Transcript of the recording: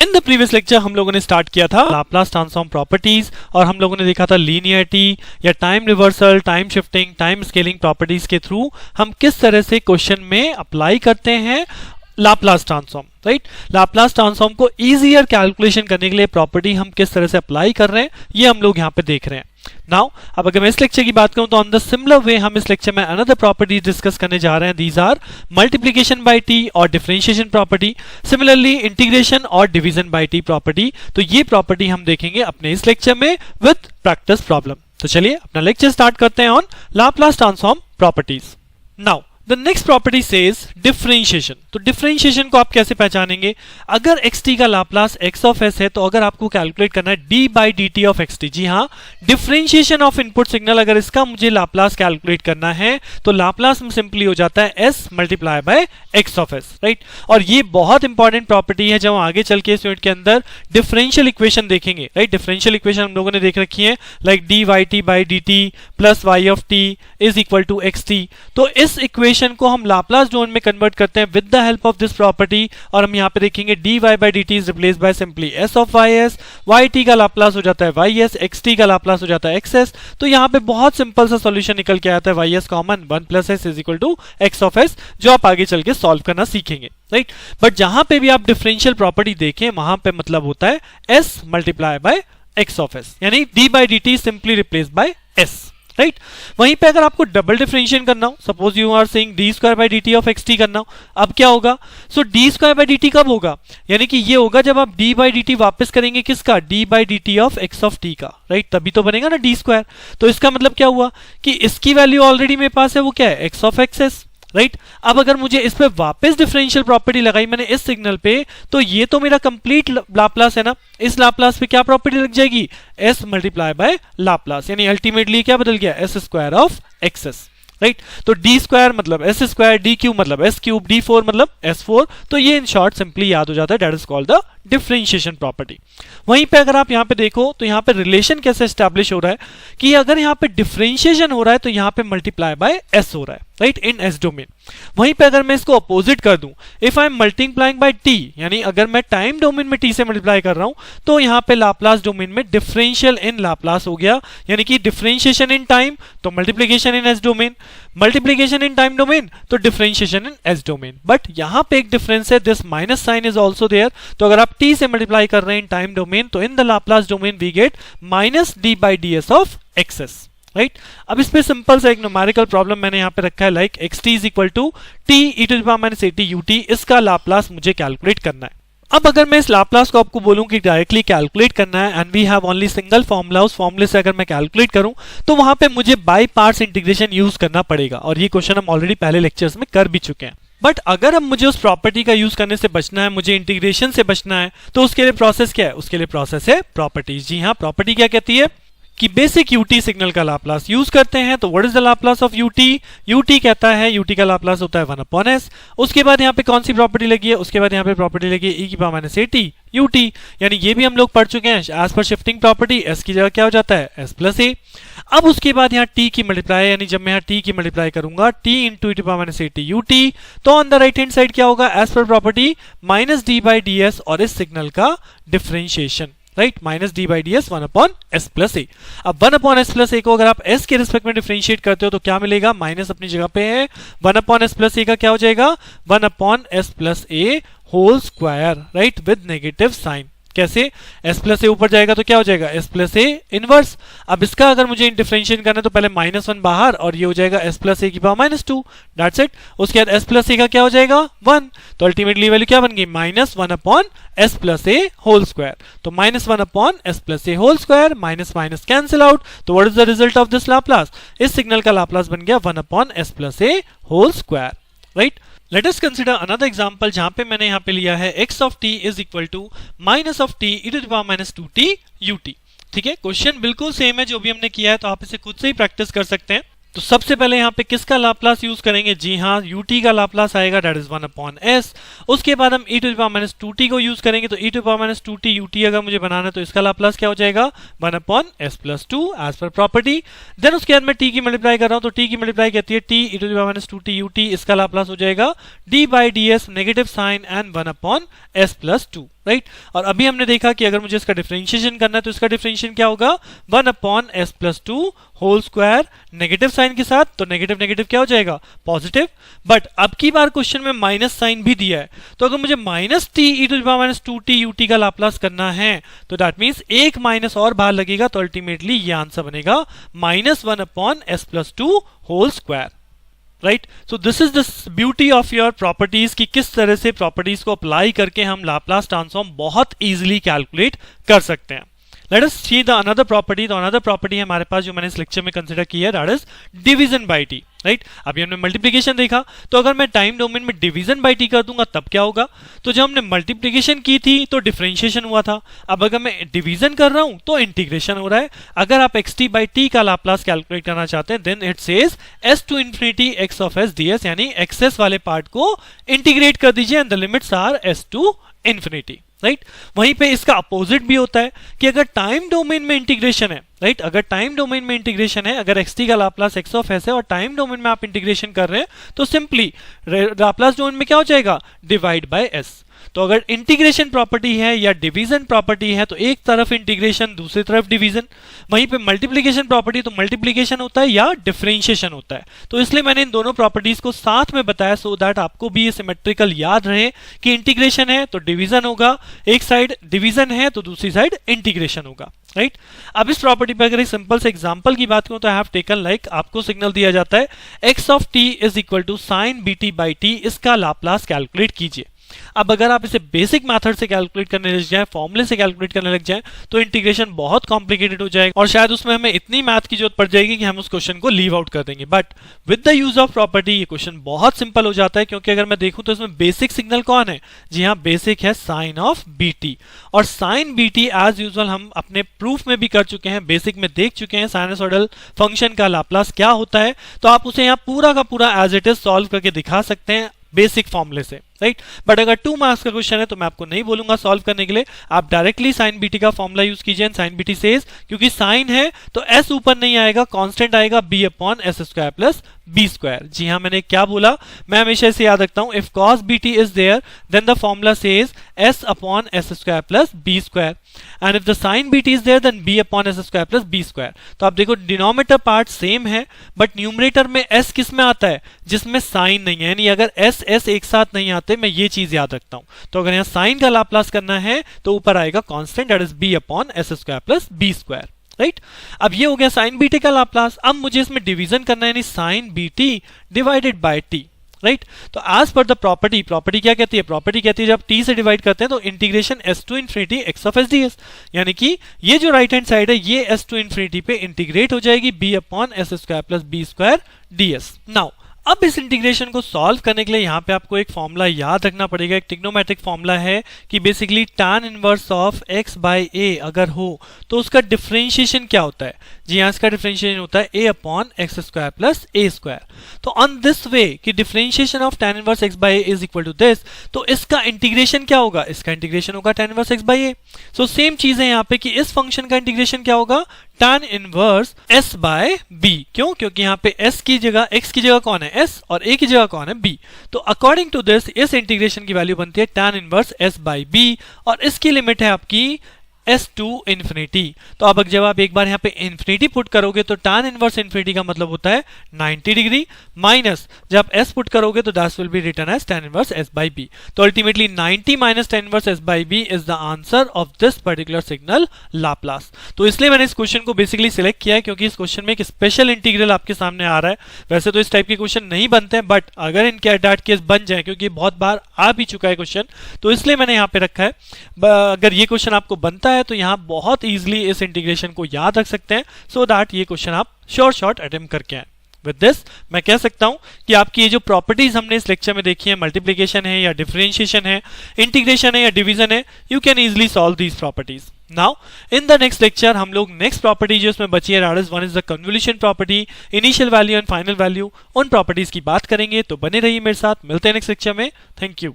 In the previous lecture हम लोगों ने स्टार्ट किया था लाप्लास ट्रांसफॉर्म प्रॉपर्टीज और हम लोगों ने देखा था लीनियरिटी या time reversal, time shifting, time scaling properties के थ्रू हम किस तरह से क्वेश्चन में अप्लाई करते हैं Laplace transform, right. Laplace transform को इजियर कैलकुलेशन करने के लिए प्रॉपर्टी हम किस तरह से अप्लाई कर रहे हैं ये हम लोग यहाँ पे देख रहे हैं। नाउ अब अगर मैं इस लेक्चर की बात करूं तो ऑन द सिमिलर वे हम इस लेक्चर में अनदर प्रॉपर्टी डिस्कस करने जा रहे हैं। These are multiplication by T और डिफरेंशिएशन प्रॉपर्टी, सिमिलरली इंटीग्रेशन और डिवीजन बाय टी प्रॉपर्टी। तो ये प्रॉपर्टी हम देखेंगे अपने इस लेक्चर में विद प्रैक्टिस प्रॉब्लम। तो चलिए अपना लेक्चर स्टार्ट करते हैं on Laplace transform properties. Now the next property says differentiation. तो डिफरेंशिएशन को आप कैसे पहचानेंगे? अगर xt का लाप्लास x ऑफ s है तो अगर आपको कैलकुलेट करना है d by D t of xt, जी हाँ, डिफरेंशिएशन ऑफ इनपुट सिग्नल, अगर इसका मुझे लाप्लास कैलकुलेट करना है तो लाप्लास में सिंपली हो जाता है s multiply by x of s, right. और ये बहुत इंपॉर्टेंट प्रॉपर्टी है जब हम आगे चल के इस यूनिट के अंदर डिफरेंशियल इक्वेशन देखेंगे, राइट। डिफरेंशियल इक्वेशन हम लोगों ने देख रखी है like dy t by D T plus y of t is equal to xt। तो इस इक्वेशन को हम लाप्लास डोमेन में कन्वर्ट करते हैं with the help of this property और हम यहां पे देखेंगे dy by dt is replace by simply s of ys, yt का लाप्लास हो जाता है ys, xt का लाप्लास हो जाता है xs। तो यहां पे बहुत सिंपल सा सॉल्यूशन निकल के आता है ys common 1 plus s is equal to x of s, जो आप आगे चल के सॉल्व करना सीखेंगे, राइट। बट जहां पे भी आप डिफरेंशियल प्रॉपर्टी देखें वहां पे मतलब होता है s multiply by x of s, यानी d by dt simply replace by s, right. वहीं पे अगर आपको डबल डिफरेंशिएशन करना हो, suppose you are saying d square by D t of x t करना हो, अब क्या होगा? So d square by D t कब होगा? यानी कि ये होगा जब आप डी बाई डी टी वापिस करेंगे किसका? D by D t of x of T का, राइट। तभी तो बनेगा ना डी स्क्वायर। तो इसका मतलब क्या हुआ कि इसकी वैल्यू ऑलरेडी मेरे पास है, वो क्या है? X of x S, right. अब अगर मुझे इस पे वापस डिफरेंशियल प्रॉपर्टी लगाई मैंने इस सिग्नल पे, तो ये तो मेरा कंप्लीट लाप्लास है ना। इस लाप्लास पे क्या प्रॉपर्टी लग जाएगी? s मल्टीप्लाई बाय लाप्लास, यानी अल्टीमेटली क्या बदल गया? s square of x, right. तो डी स्क्वायर मतलब एस स्क्वायर, डी क्यूब मतलब एस क्यूब, डी फोर मतलब एस फोर। तो ये इन शॉर्ट सिंपली याद हो जाता है, that is called the differentiation property. वहीं पे अगर आप यहाँ पे देखो तो यहाँ पे रिलेशन कैसे एस्टैब्लिश हो रहा है कि अगर यहाँ पे डिफरेंशिएशन हो रहा है तो यहाँ पे मल्टीप्लाई बाय एस हो रहा है, राइट, इन एस डोमेन। वहीं पे अगर मैं इसको अपोजिट कर दूं, if I am multiplying by t, यानी अगर मैं टाइम डोमेन में टी से मल्टीप्लाई कर रहा हूं तो यहाँ पे लाप्लास डोमेन में डिफरेंशियल इन लाप्लास हो गया, यानी कि डिफरेंशिएशन इन टाइम तो multiplication in s domain, multiplication in time domain तो differentiation in s domain. But यहाँ पे एक डिफरेंस है, this minus sign is also there. तो अगर आप टी से मल्टीप्लाई कर रहे हैं इन टाइम डोमेन तो in the Laplace domain we get minus d by d s of X s, right. अब इस पे सिंपल सा एक न्यूमेरिकल प्रॉब्लम मैंने यहाँ पे रखा है like xt is equal to t e to the power minus 80 ut, इसका लाप्लास मुझे कैलकुलेट करना है। अब अगर मैं इस लाप्लास को आपको बोलूं कि डायरेक्टली कैलकुलेट करना है and we have only single formula, उस फॉर्मूले से अगर मैं कैलकुलेट करूं तो वहां पे मुझे बाय पार्ट्स इंटीग्रेशन यूज करना पड़ेगा, और ये क्वेश्चन हम ऑलरेडी पहले लेक्चर्स में कर भी चुके हैं। बट अगर अब मुझे उस प्रॉपर्टी का यूज करने से बचना है, मुझे इंटीग्रेशन से बचना है, तो उसके लिए प्रोसेस क्या है? उसके लिए प्रोसेस है प्रॉपर्टीज। जी हाँ, प्रॉपर्टी क्या कहती है कि बेसिक यूटी सिग्नल का लाप्लास यूज करते हैं। तो what is the Laplace of UT? UT कहता है यूटी का लाप्लास होता है 1 अपॉन एस। उसके बाद यहाँ पे कौन सी प्रॉपर्टी लगी है? उसके बाद यहाँ पे प्रॉपर्टी लगी है ई की पावर माइनस 80 यूटी, यानी ये भी हम लोग पढ़ चुके हैं। As per shifting property S की जगह क्या हो जाता है? S plus a. अब उसके बाद यहाँ टी की मल्टीप्लाई, यानी जब मैं यहाँ टी की मल्टीप्लाई करूंगा t into e to power minus 80 u t, तो on the right hand side क्या होगा? एज पर property minus d by d s और इस सिग्नल का differentiation, right, minus d by d s 1 upon s plus a. अब 1 upon s plus ए को अगर आप एस के रिस्पेक्ट में डिफरेंशिएट करते हो तो क्या मिलेगा? माइनस अपनी जगह पे है, 1 अपॉन एस प्लस ए का क्या हो जाएगा? 1 upon s plus a whole square, right, with negative sign. कैसे? s प्लस ए ऊपर जाएगा तो क्या हो जाएगा? s plus a inverse. अब इसका अगर मुझे डिफरेंशिएट करना है तो पहले माइनस 1 बाहर और ये हो जाएगा s प्लस ए की पावर माइनस 2, दैट्स इट। उसके बाद s प्लस ए का क्या हो जाएगा? 1। तो अल्टीमेटली वैल्यू क्या बन गई? Minus 1 upon s plus a whole square. तो minus 1 upon s plus a whole square, minus minus cancel out. तो what is the result of this Laplace? इस सिग्नल का लाप्लास बन गया 1 upon s plus a whole square, right. Let us consider another example जहां पे मैंने यहाँ पे लिया है x of t is equal to minus of t e to the power minus 2t ut। ठीक है, क्वेश्चन बिल्कुल सेम है जो भी हमने किया है, तो आप इसे खुद से ही प्रैक्टिस कर सकते हैं। तो सबसे पहले यहाँ पे किसका लाप्लास यूज करेंगे? जी हाँ, ut का लाप्लास आएगा, दैट इज 1 अपॉन s। उसके बाद हम e to the power minus 2t को यूज करेंगे, तो e to the power minus 2t ut अगर मुझे बनाना है तो इसका लाप्लास क्या हो जाएगा? 1 अपॉन s प्लस 2 एज पर प्रॉपर्टी। देन उसके बाद मैं t की मल्टीप्लाई कर रहा हूँ, तो t की मल्टीप्लाई कहती है t e to the power minus 2t ut, इसका लाप्लास हो जाएगा d by d s negative sign and 1 upon s plus 2, right. और अभी हमने देखा कि अगर मुझे इसका डिफरेंशिएशन करना है तो इसका डिफरेंशिएशन क्या होगा, 1 upon s plus two whole square, negative sign के साथ, तो नेगेटिव नेगेटिव क्या हो जाएगा, पॉजिटिव। बट अब की बार क्वेश्चन में माइनस साइन भी दिया है, तो अगर मुझे minus t e to the power minus 2t ut का लाप्लास करना है तो दैट मीन्स एक माइनस और बाहर लगेगा, तो अल्टीमेटली ये आंसर बनेगा -1 upon s plus two whole square, right. So this is the beauty of your properties कि किस तरह से प्रॉपर्टीज को अप्लाई करके हम लाप्लास ट्रांसफॉर्म बहुत इजीली कैलकुलेट कर सकते हैं। Let us see the another property. तो अनदर प्रॉपर्टी है हमारे पास जो मैंने इस लेक्चर में कंसीडर की है, that is division by t, right. अभी हमने मल्टीप्लिकेशन देखा, तो अगर मैं टाइम डोमेन में डिवीजन बाय टी कर दूंगा तब क्या होगा, तो जब हमने मल्टीप्लिकेशन की थी तो डिफरेंशिएशन हुआ था, अब अगर मैं डिवीजन कर रहा हूं तो इंटीग्रेशन हो रहा है। अगर आप एक्स टी बाई टी का लाप्लास कैलकुलेट करना चाहते हैं then it says s to infinity X of s d s, यानी एक्सेस वाले पार्ट को इंटीग्रेट कर दीजिए and the limits are s to infinity, right. वहीं पे इसका अपोजिट भी होता है कि अगर टाइम डोमेन में इंटीग्रेशन है, राइट, अगर टाइम डोमेन में इंटीग्रेशन है, अगर एक्स टी का लाप्लास एक्स ऑफ एस है और टाइम डोमेन में आप इंटीग्रेशन कर रहे हैं तो सिंपली लाप्लास डोमेन में क्या हो जाएगा, डिवाइड बाय एस। तो अगर इंटीग्रेशन प्रॉपर्टी है या डिवीजन प्रॉपर्टी है तो एक तरफ इंटीग्रेशन दूसरी तरफ डिवीजन, वहीं पे मल्टीप्लिकेशन प्रॉपर्टी तो मल्टीप्लिकेशन होता है या डिफरेंशिएशन होता है। तो इसलिए मैंने इन दोनों प्रॉपर्टीज को साथ में बताया सो दैट आपको भी ये सिमेट्रिकल याद रहे कि इंटीग्रेशन है तो डिवीजन होगा, एक साइड डिवीजन है तो दूसरी साइड इंटीग्रेशन होगा, राइट। अब इस प्रॉपर्टी पर अगर एक सिंपल से एग्जांपल की बात करूं तो आई हैव टेकन लाइक आपको सिग्नल दिया जाता है x of t is equal to sine b t by t, इसका लाप्लास कैलकुलेट कीजिए। अब अगर आप इसे बेसिक मेथड से कैलकुलेट करने लग जाए, फॉर्मूले से कैलकुलेट करने लग जाए तो इंटीग्रेशन बहुत कॉम्प्लिकेटेड हो जाएगा और शायद उसमें हमें इतनी मैथ की जरूरत पड़ जाएगी कि हम उस क्वेश्चन को लीव आउट कर देंगे। But with the use of property ये क्वेश्चन बहुत सिंपल हो जाता है, क्योंकि अगर मैं देखूं तो इसमें बेसिक सिग्नल कौन है, जी हाँ, बेसिक है साइन ऑफ बी टी। और sine b t as usual हम अपने प्रूफ में भी कर चुके हैं, बेसिक में देख चुके हैं साइनसॉइडल फंक्शन का लाप्लास क्या होता है, तो आप उसे यहाँ पूरा का पूरा एज इट इज सॉल्व करके दिखा सकते हैं बेसिक फॉर्मूले से, राइट। बट अगर 2 मार्क्स का क्वेश्चन है तो मैं आपको नहीं बोलूंगा सॉल्व करने के लिए, आप डायरेक्टली साइन बीटी का फॉर्मूला यूज कीजिए। साइन बीटी सेज क्योंकि साइन है तो एस ऊपर नहीं आएगा, कांस्टेंट आएगा b upon s square plus b square. जी हाँ, मैंने क्या बोला, मैं हमेशा इसे याद रखता हूं, if cos bt is there then the formula says s upon s square plus b square and if the sine bt is there then b upon s square plus b square. तो आप देखो denominator part same है but numerator में s किस में आता है, जिसमें साइन नहीं है, यानी अगर एस एस एक साथ नहीं आते, मैं ये चीज याद रखता हूं। तो अगर यहां साइन का लाप्लास करना है तो ऊपर आएगा constant that is b upon s square plus b square, right. अब ये हो गया साइन बीटी का लाप्लास। अब मुझे इसमें डिवीजन करना है, यानी sine b t divided by t, right. तो as per the property, property क्या कहती है, प्रॉपर्टी कहती है जब t से डिवाइड करते हैं तो integration s to infinity x of s d s, यानी कि ये जो राइट हैंड साइड है ये s टू इन्फिनिटी पे इंटीग्रेट हो जाएगी b upon s square plus b square d s. Now अब इस इंटीग्रेशन को सॉल्व करने के लिए यहाँ पे आपको एक फॉर्मूला याद रखना पड़ेगा, एक ट्रिग्नोमेट्रिक फॉर्मूला है कि basically tan inverse of x by a अगर हो तो उसका डिफरेंशिएशन क्या होता है। जी हाँ, इसका डिफरेंशिएशन होता है a upon x square plus a square. तो ऑन दिस वे कि differentiation of tan inverse x by a is equal to this, तो इसका इंटीग्रेशन क्या होगा, इसका इंटीग्रेशन होगा tan inverse x by a। So same चीज है यहाँ पे कि इस फंक्शन का इंटीग्रेशन क्या होगा, tan inverse s by b। क्यों, क्योंकि यहाँ पे s की जगह x की जगह कौन है s और a की जगह कौन है b। तो अकॉर्डिंग टू दिस इस इंटीग्रेशन की वैल्यू बनती है tan inverse s by b और इसकी लिमिट है आपकी s टू इन्फिनिटी। तो अब जब आप एक बार यहाँ पे इन्फिनिटी पुट करोगे तो tan इनवर्स इन्फिनिटी का मतलब होता है 90 डिग्री माइनस जब s पुट करोगे तो that will be written as tan inverse s by b। तो ultimately 90 minus tan inverse s by b is the answer of this particular signal Laplace. तो इसलिए मैंने इस क्वेश्चन को बेसिकली सिलेक्ट किया है क्योंकि इस क्वेश्चन में एक स्पेशल इंटीग्रल आपके सामने आ रहा है। वैसे तो इस टाइप के क्वेश्चन नहीं बनते हैं बट अगर इनके डैट केस बन जाए, क्योंकि बहुत बार आ भी चुका है क्वेश्चन, तो इसलिए मैंने यहाँ पे रखा है। अगर ये क्वेश्चन आपको बनता है तो यहाँ बहुत इजीली इस इंटीग्रेशन को याद रख सकते हैं सो दैट ये क्वेश्चन आप शॉर्ट अटेम्प्ट करके आए। विद दिस मैं कह सकता हूं कि आपकी ये जो प्रॉपर्टीज हमने इस लेक्चर में देखी है, मल्टीप्लिकेशन है या डिफरेंशिएशन है, इंटीग्रेशन है या डिवीजन है, you can easily solve these properties. Now in the next lecture हम लोग नेक्स्ट प्रॉपर्टी जो इसमें बची है that is one is the convolution property, initial value and final value, उन प्रॉपर्टीज की बात करेंगे। तो बने रहिए मेरे साथ, मिलते हैं नेक्स्ट लेक्चर में। Thank you.